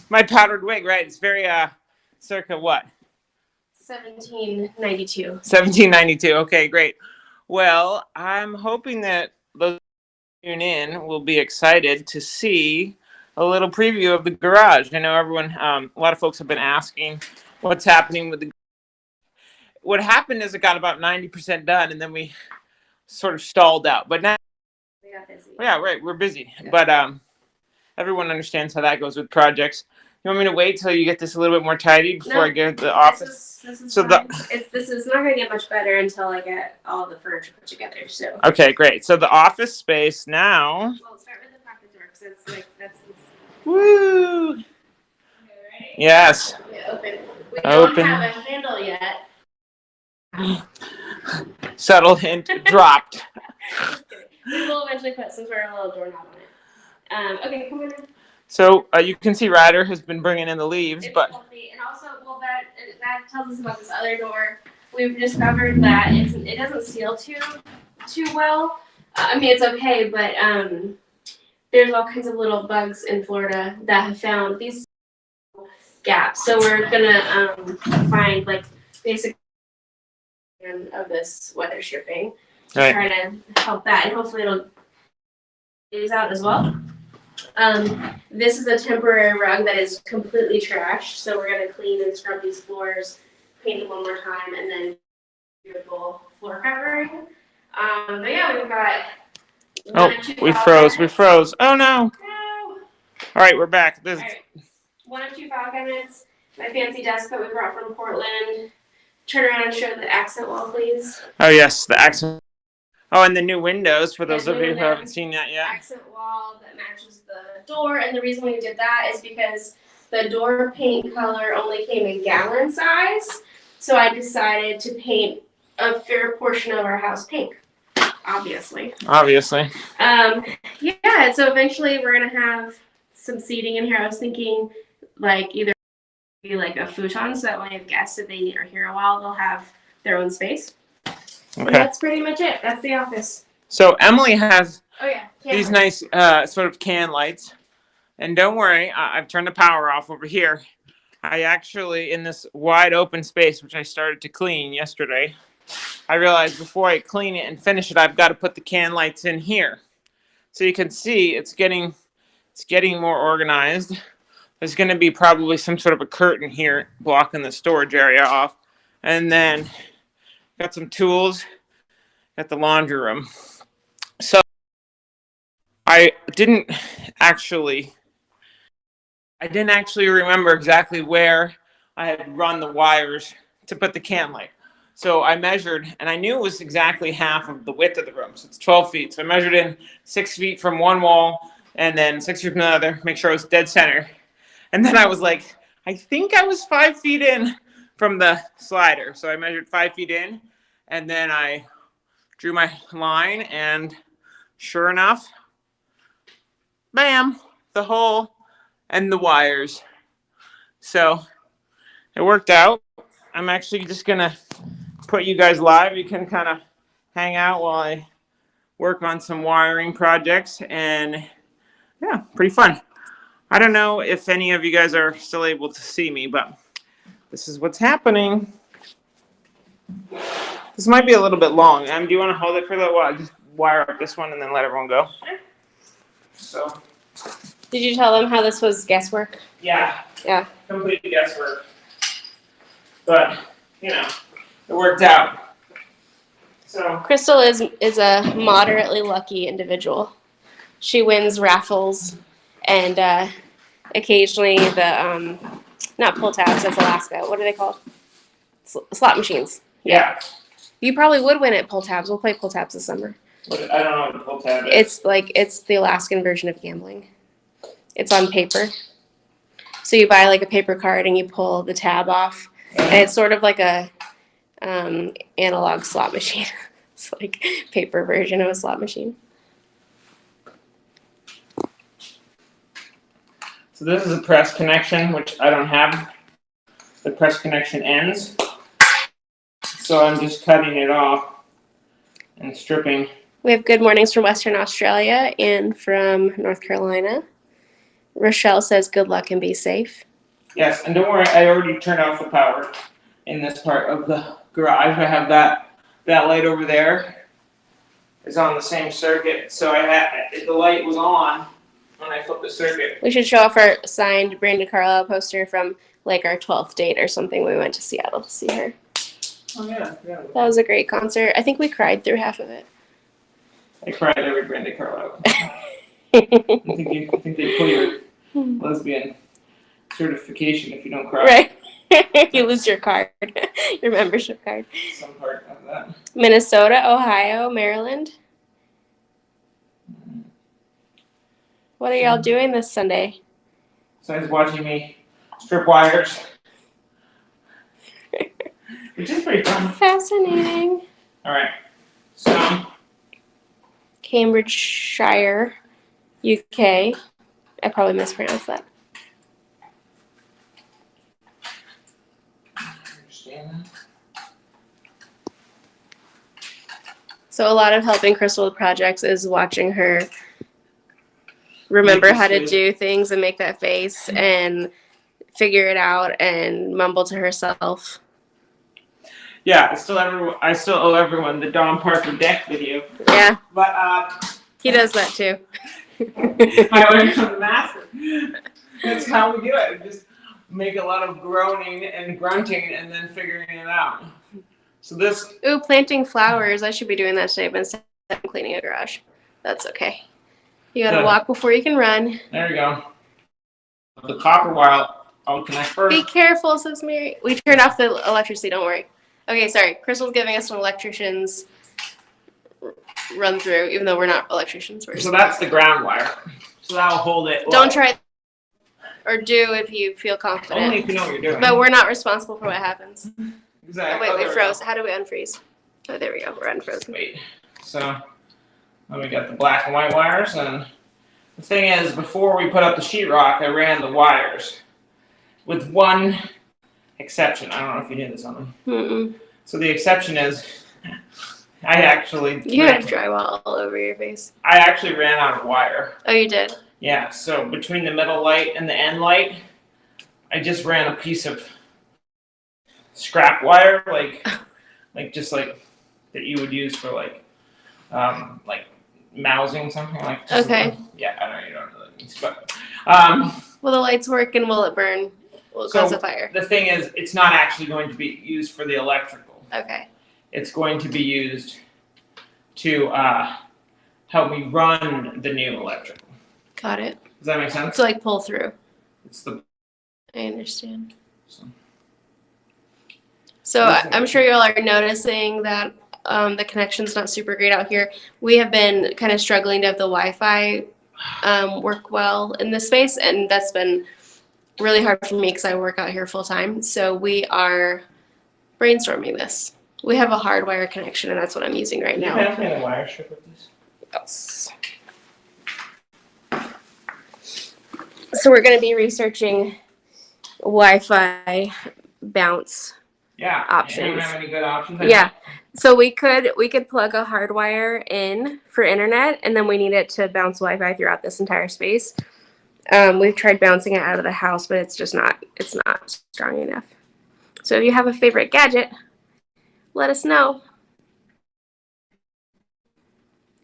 My powdered wig, right? It's very circa what? 1792. 1792. Okay, great. Well, I'm hoping that those who tune in will be excited to see a little preview of the garage. I know everyone, a lot of folks have been asking what's happening with the. What happened is it got about 90% done, and then we sort of stalled out. But now, We got busy. yeah, right, we're busy. Yeah. But everyone understands how that goes with projects. You want me to wait till you get this a little bit more tidy before I get the office? This is So fine. This is not going to get much better until I get all the furniture put together. So. Okay, great. So the office space now. We'll start with the pocket door because it's like that's. Woo! Okay, ready? Yes. Okay, open. We Open. don't have a handle yet. Settled hint dropped. Just kidding. We will eventually put some sort of little doorknob on it. Okay, come on in. So you can see Ryder has been bringing in the leaves, It's but healthy. And also, well, that tells us about this other door. We've discovered that it doesn't seal too well. I mean, it's okay, but there's all kinds of little bugs in Florida that have found these gaps. So we're gonna find like basic of this weather stripping to right. try to help that, and hopefully it'll phase out as well. This is a temporary rug that is completely trashed, so we're gonna clean and scrub these floors, paint them one more time, and then beautiful floor covering. But yeah, we've got. Oh, we froze. Oh no! No. All right, we're back. This. All right. 1 of 2 file cabinets. My fancy desk that we brought from Portland. Turn around and show the accent wall, please. Oh yes, the accent. Oh, and the new windows for those Yeah, of you who haven't seen that yet. Accent wall that matches the door, and the reason we did that is because the door paint color only came in gallon size, so I decided to paint a fair portion of our house pink. Obviously. Yeah, so eventually we're gonna have some seating in here. I was thinking like either like a futon, so that when we have guests, if they are here a while, they'll have their own space. Okay. And that's pretty much it. That's the office. So Emily has these nice sort of can lights. And don't worry, I've turned the power off over here. I actually, in this wide open space, which I started to clean yesterday, I realized before I clean it and finish it, I've got to put the can lights in here. So you can see it's getting more organized. There's going to be probably some sort of a curtain here blocking the storage area off. And then got some tools at the laundry room. So I didn't actually remember exactly where I had run the wires to put the can light. So I measured, and I knew it was exactly half of the width of the room. So it's 12 feet. So I measured in 6 feet from one wall and then 6 feet from the other, make sure it was dead center. And then I was like, I think I was 5 feet in from the slider. So I measured 5 feet in, and then I drew my line, and sure enough, bam, the hole and the wires. So it worked out. I'm actually just going to put you guys live. You can kind of hang out while I work on some wiring projects, and yeah, pretty fun. I don't know if any of you guys are still able to see me, but this is what's happening. This might be a little bit long. Do you want to hold it for a little while? Just wire up this one and then let everyone go. So. Did you tell them how this was guesswork? Yeah. Yeah. Complete guesswork. But, it worked out. So. Crystal is a moderately lucky individual. She wins raffles and occasionally the, not pull tabs, that's Alaska. What are they called? Slot machines. Yeah. You probably would win at pull tabs. We'll play pull tabs this summer. I don't know what a pull tab is. It's the Alaskan version of gambling. It's on paper. So you buy like a paper card and you pull the tab off, and it's sort of like a analog slot machine. It's like paper version of a slot machine. So this is a press connection, which I don't have. The press connection ends. So I'm just cutting it off and stripping. We have good mornings from Western Australia and from North Carolina. Rochelle says good luck and be safe. Yes, and don't worry, I already turned off the power in this part of the garage. I have that light over there is on the same circuit, so the light was on when I flipped the circuit. We should show off our signed Brandon Carlisle poster from like our 12th date or something. We went to Seattle to see her. Oh yeah. That was a great concert. I think we cried through half of it. I cried every Brandon Carlisle. I think they pull your lesbian certification if you don't cry. Right. You lose your card, your membership card. Some part of that. Minnesota, Ohio, Maryland. What are y'all doing this Sunday? Besides watching me strip wires. Which is pretty fun. Fascinating. Alright. So Cambridgeshire, UK. I probably mispronounced that. So a lot of helping Crystal with projects is watching her remember how to do things and make that face and figure it out and mumble to herself. Yeah, I still owe everyone the Don Parker deck video. Yeah. But he does that too. I learned from the master. That's how we do it. We just make a lot of groaning and grunting and then figuring it out. So this. Ooh, planting flowers. I should be doing that today, but instead I'm cleaning a garage. That's okay. You gotta walk before you can run. There you go. The copper wire. I'll connect first. Be careful, says Mary. We turned off the electricity. Don't worry. Okay, sorry. Crystal's giving us an electrician's run through, even though we're not electricians. So that's the ground wire. So that'll hold it. Don't try or do if you feel confident. Only if you know what you're doing. But we're not responsible for what happens. Exactly. Oh, wait, we froze. How do we unfreeze? Oh, there we go. We're unfrozen. Wait. So then we got the black and white wires, and the thing is, before we put up the sheetrock, I ran the wires with one exception. I don't know if you knew this on me. So the exception is, I actually. You have drywall all over your face. I actually ran out of wire. Oh, you did? Yeah. So between the middle light and the end light, I just ran a piece of scrap wire, like that you would use for like mousing something like. Okay. Yeah, I know you don't know what that means, but. Will the lights work and will it burn? Will it cause a fire? The thing is, it's not actually going to be used for the electrical. Okay. It's going to be used to help me run the new electrical. Got it. Does that make sense? So like pull through. It's the. I understand. So I'm sure you all are noticing that the connection's not super great out here. We have been kind of struggling to have the Wi-Fi work well in this space, and that's been really hard for me because I work out here full time. So we are brainstorming this. We have a hardwire connection, and that's what I'm using right now. Can you pass me the wire strip with this? Yes. So we're going to be researching Wi-Fi bounce. Yeah. Options. You don't have any good options? Yeah. So we could plug a hardwire in for internet, and then we need it to bounce Wi-Fi throughout this entire space. We've tried bouncing it out of the house, but it's not strong enough. So if you have a favorite gadget, let us know.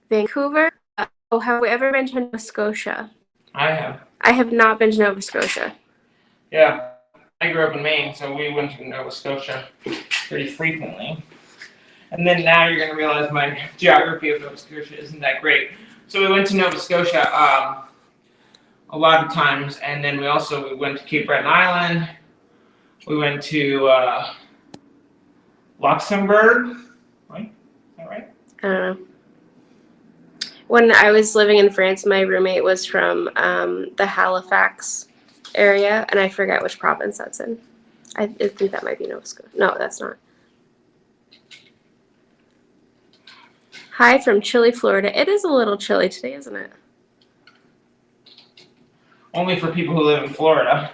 Vancouver. Oh, have we ever been to Nova Scotia? I have. I have not been to Nova Scotia. Yeah. I grew up in Maine, so we went to Nova Scotia pretty frequently. And then now you're going to realize my geography of Nova Scotia isn't that great. So we went to Nova Scotia a lot of times, and then we went to Cape Breton Island. We went to Luxembourg, right? Is that right? I don't know. When I was living in France, my roommate was from the Halifax area, and I forget which province that's in. I think that might be Nova Scotia. No, that's not. Hi from chilly Florida. It is a little chilly today, isn't it? Only for people who live in Florida.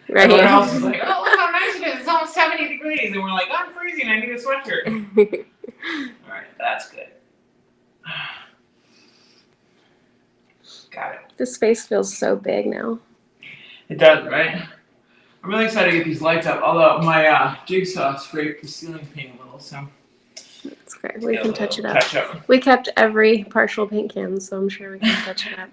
Right. Everyone else is like, oh, look how nice it is. It's almost 70 degrees. And we're like, I'm freezing. I need a sweatshirt. All right, that's good. Got it. This space feels so big now. It does, right? I'm really excited to get these lights up, although my jigsaw scraped the ceiling paint a little, so. That's great. We can touch it up. Touch up. We kept every partial paint can, so I'm sure we can touch it up.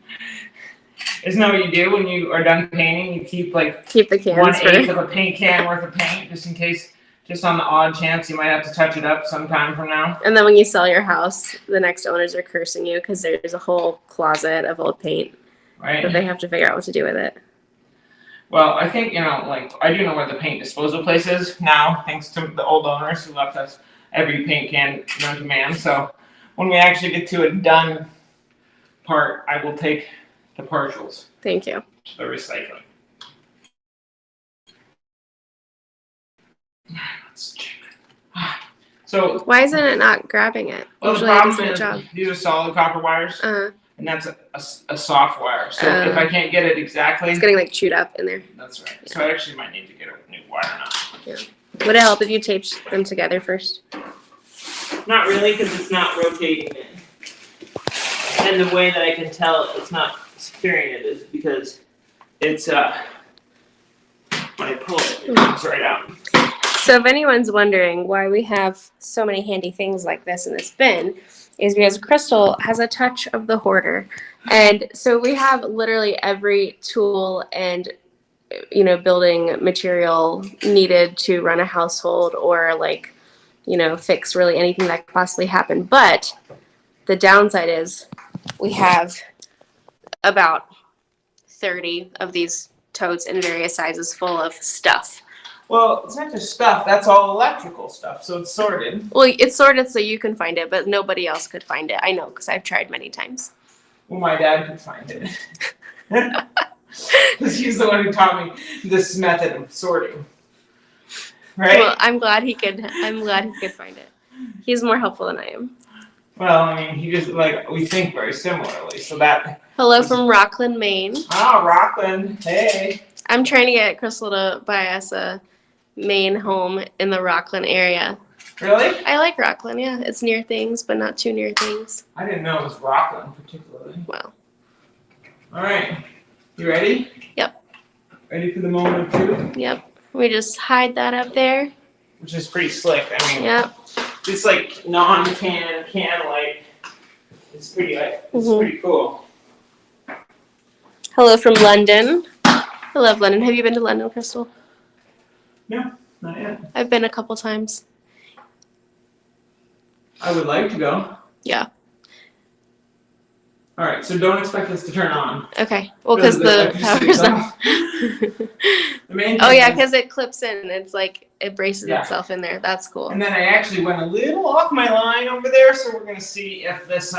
Isn't that what you do when you are done painting? You keep the cans 1/8 of a paint can worth of paint, just in case, just on the odd chance you might have to touch it up sometime from now. And then when you sell your house, the next owners are cursing you because there's a whole closet of old paint that they have to figure out what to do with it. Well, I think, I do know where the paint disposal place is now, thanks to the old owners who left us every paint can known to man. So when we actually get to a done part, I will take the partials. Thank you. The recycling. Let's check. So why isn't it not grabbing it? Well, Usually it does a job. These are solid copper wires, and that's a soft wire. So if I can't get it exactly, it's getting chewed up in there. That's right. Yeah. So I actually might need to get a new wire now. Yeah. Would it help if you taped them together first? Not really, because it's not rotating it. And the way that I can tell it's not securing it is because it's when I pull it, it comes right out. So if anyone's wondering why we have so many handy things like this in this bin, is because Crystal has a touch of the hoarder. And so we have literally every tool and building material needed to run a household or fix really anything that could possibly happen. But the downside is we have about 30 of these totes in various sizes full of stuff. Well, it's not just stuff. That's all electrical stuff, so it's sorted. Well, it's sorted so you can find it, but nobody else could find it. I know, because I've tried many times. Well, my dad could find it. Because he's the one who taught me this method of sorting. Right? Well, I'm glad he could find it. He's more helpful than I am. Well, I mean, he just, we think very similarly, so that... Hello from Rockland, Maine. Oh, Rockland. Hey. I'm trying to get Crystal to buy us a Maine home in the Rockland area. Really? I like Rockland, yeah. It's near things, but not too near things. I didn't know it was Rockland, particularly. Well. All right. You ready? Yep. Ready for the moment of truth? Yep. We just hide that up there. Which is pretty slick. I mean, yep. This non-can light. It's pretty pretty cool. Hello from London. I love London. Have you been to London, Crystal? No, not yet. I've been a couple times. I would like to go. Yeah. All right, so don't expect this to turn on. Okay. Well, because the power's off. Oh yeah, because it clips in. It's it braces itself in there. That's cool. And then I actually went a little off my line over there, so we're gonna see if this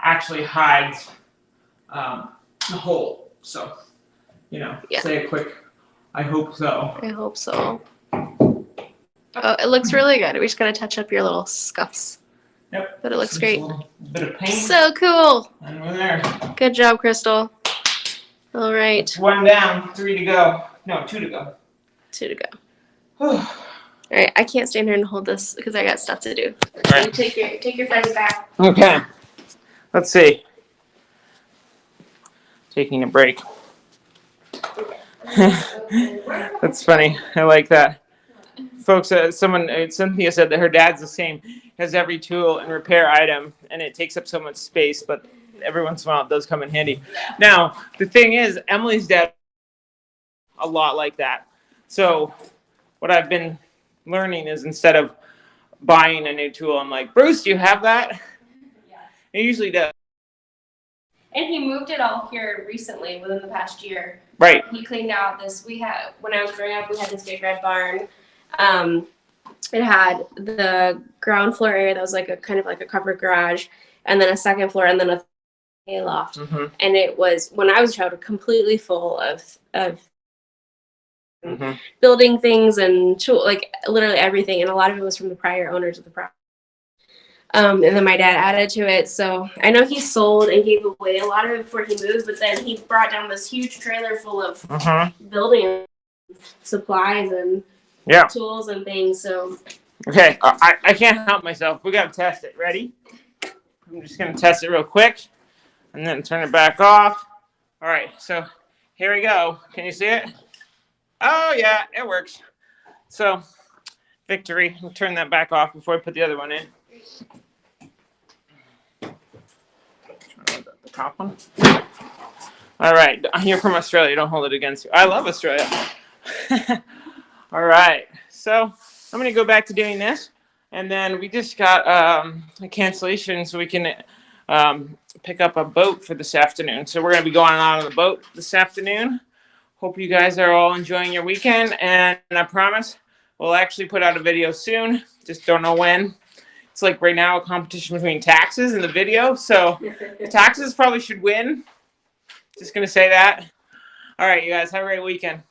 actually hides the hole. So, say a quick, I hope so. I hope so. Oh, it looks really good. We just gotta touch up your little scuffs. Yep. But it looks great. A bit of paint. So cool. And we're there. Good job, Crystal. All right. 1 down, 3 to go. No, 2 to go. 2 to go. All right. I can't stand here and hold this because I got stuff to do. All right. Take your friends back. Okay. Let's see. Taking a break. That's funny. I like that. Folks, Cynthia said that her dad's the same. Has every tool and repair item, and it takes up so much space, but every once in a while it does come in handy. Now, the thing is, Emily's dad a lot like that. So what I've been learning is instead of buying a new tool, I'm like, Bruce, do you have that? Yeah. It usually does. And he moved it all here recently, within the past year. Right. He cleaned out this. When I was growing up, we had this big red barn. It had the ground floor area that was a kind of a covered garage, and then a second floor, and then a hay loft. Mm-hmm. And it was, when I was a child, completely full of mm-hmm. building things and literally everything. And a lot of it was from the prior owners of the property. And then my dad added to it. So I know he sold and gave away a lot of it before he moved, but then he brought down this huge trailer full of building supplies and tools and things. So okay, I can't help myself. We gotta test it. Ready? I'm just gonna test it real quick and then turn it back off. All right, so here we go. Can you see it? Oh yeah, it works. So, victory. I'll turn that back off before I put the other one in. The top one. All right, you're from Australia. Don't hold it against you. I love Australia. All right, so I'm gonna go back to doing this, and then we just got a cancellation, so we can pick up a boat for this afternoon. So we're gonna be going out on the boat this afternoon. Hope you guys are all enjoying your weekend, and I promise we'll actually put out a video soon. Just don't know when. It's like right now a competition between taxes and the video, so the taxes probably should win. Just gonna say that. All right, you guys, have a great weekend.